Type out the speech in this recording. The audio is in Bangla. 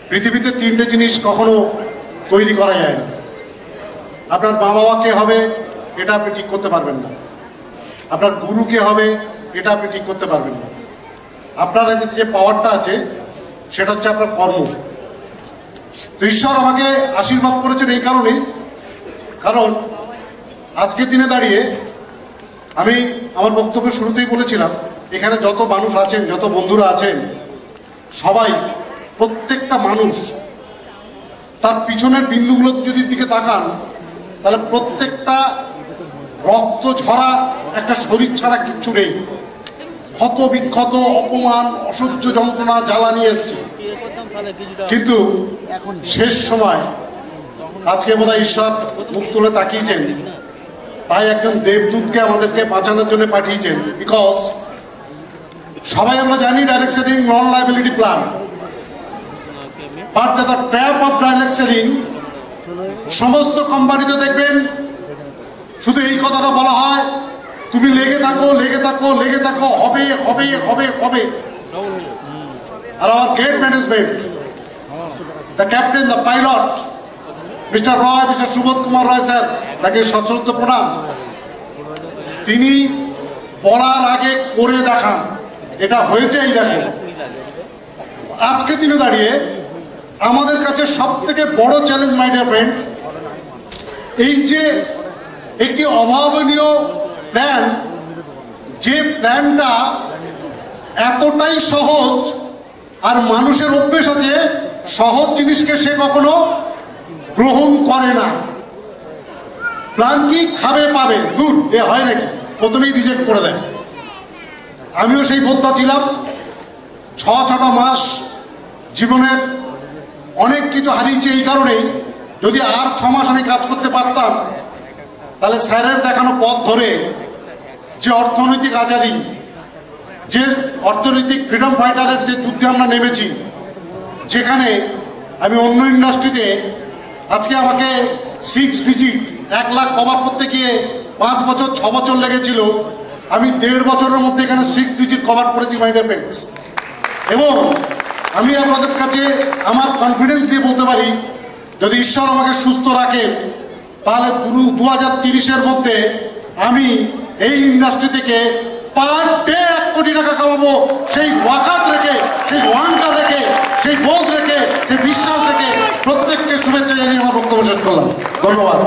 পৃথিবীতে তিনটে জিনিস কখনো তৈরি করা যায় না। আপনার মা বাবা কে হবে এটা আপনি ঠিক করতে পারবেন না, আপনার গুরু কে হবে এটা আপনি ঠিক করতে পারবেন না। আপনার যে পাওয়ারটা আছে সেটা হচ্ছে আপনার কর্ম। তো ঈশ্বর আমাকে আশীর্বাদ করেছেন এই কারণে, কারণ আজকের দিনে দাঁড়িয়ে আমি আমার বক্তব্যের শুরুতেই বলেছিলাম, এখানে যত মানুষ আছেন, যত বন্ধুরা আছেন, সবাই প্রত্যেকটা মানুষ তার পিছনের বিন্দুগুলোর যদি দিকে তাকান তাহলে প্রত্যেকটা রক্ত ঝরা একটা শরীর ছাড়া কিচ্ছু নেই। ক্ষত বিক্ষত, অপমান, অসহ্য যন্ত্রণা, জ্বালা নিয়ে এসছে। কিন্তু শেষ সময় আজকে বোধহয় ঈশ্বর মুখ তুলে তাকিয়েছেন, তাই একজন দেবদূতকে আমাদেরকে বাঁচানোর জন্য পাঠিয়েছেন। বিকজ সবাই আমরা জানি direct selling non liability plan, but the trap of direct selling সমস্ত কোম্পানিতে দেখবেন শুধু এই কথাটা বলা হয়, তুমি লেগে থাকো, লেগে থাকো, লেগে থাকো, হবে হবে হবে হবে। আর আমার gate management, the captain, the pilot, mister Roy, mister Subodh Kumar Roy sir, তাকে সশ্রদ্ধ প্রণাম। তিনি বলার আগে করে দেখান, এটা হয়েছে এই দেখো। আজকে দিনে দাঁড়িয়ে আমাদের কাছে সব থেকে বড় চ্যালেঞ্জ, মাই ডিয়ার ফ্রেন্ডস, এই যে একটি অভাবনীয় প্ল্যান, যে প্ল্যানটা এতটাই সহজ, আর মানুষের অভ্যেস আছে সহজ জিনিসকে সে কখনো গ্রহণ করে না। প্ল্যান কি খাবে পাবে, দূর, এ হয় নাকি, প্রথমেই রিজেক্ট করে দেয়। আমিও সেই বোদ্ধা ছিলাম। 6-6টা মাস জীবনের অনেক কিছু হারিয়েছি এই কারণেই। যদি আর 6 মাস আমি কাজ করতে পারতাম তাহলে স্যারের দেখানো পথ ধরে যে অর্থনৈতিক আজাদি, যে অর্থনৈতিক ফ্রিডম ফাইটারের যে যুদ্ধে আমরা নেমেছি, যেখানে আমি অন্য ইন্ডাস্ট্রিতে আজকে আমাকে 6 ডিজিট 1 লাখ কভার করতে গিয়ে 5 বছর 6 বছর লেগেছিল, আমি 1.5 বছরের মধ্যে এখানে 6 ডিজিট কভার করেছি, মাই ডিয়ার ফ্রেন্ডস। এবং আমি আপনাদের কাছে আমার কনফিডেন্স দিয়ে বলতে পারি, যদি ঈশ্বর আমাকে সুস্থ রাখেন তাহলে 2030-এর মধ্যে আমি এই ইন্ডাস্ট্রি থেকে পার ডে 1 কোটি টাকা কামাবো। সেই ওয়াকাত রেখে, সেই ওয়াঙ্কার রেখে, সেই বোধ রেখে, সেই বিশ্বাস রেখে প্রত্যেককে শুভেচ্ছা জানিয়ে আমার বক্তব্য শেষ করলাম। ধন্যবাদ।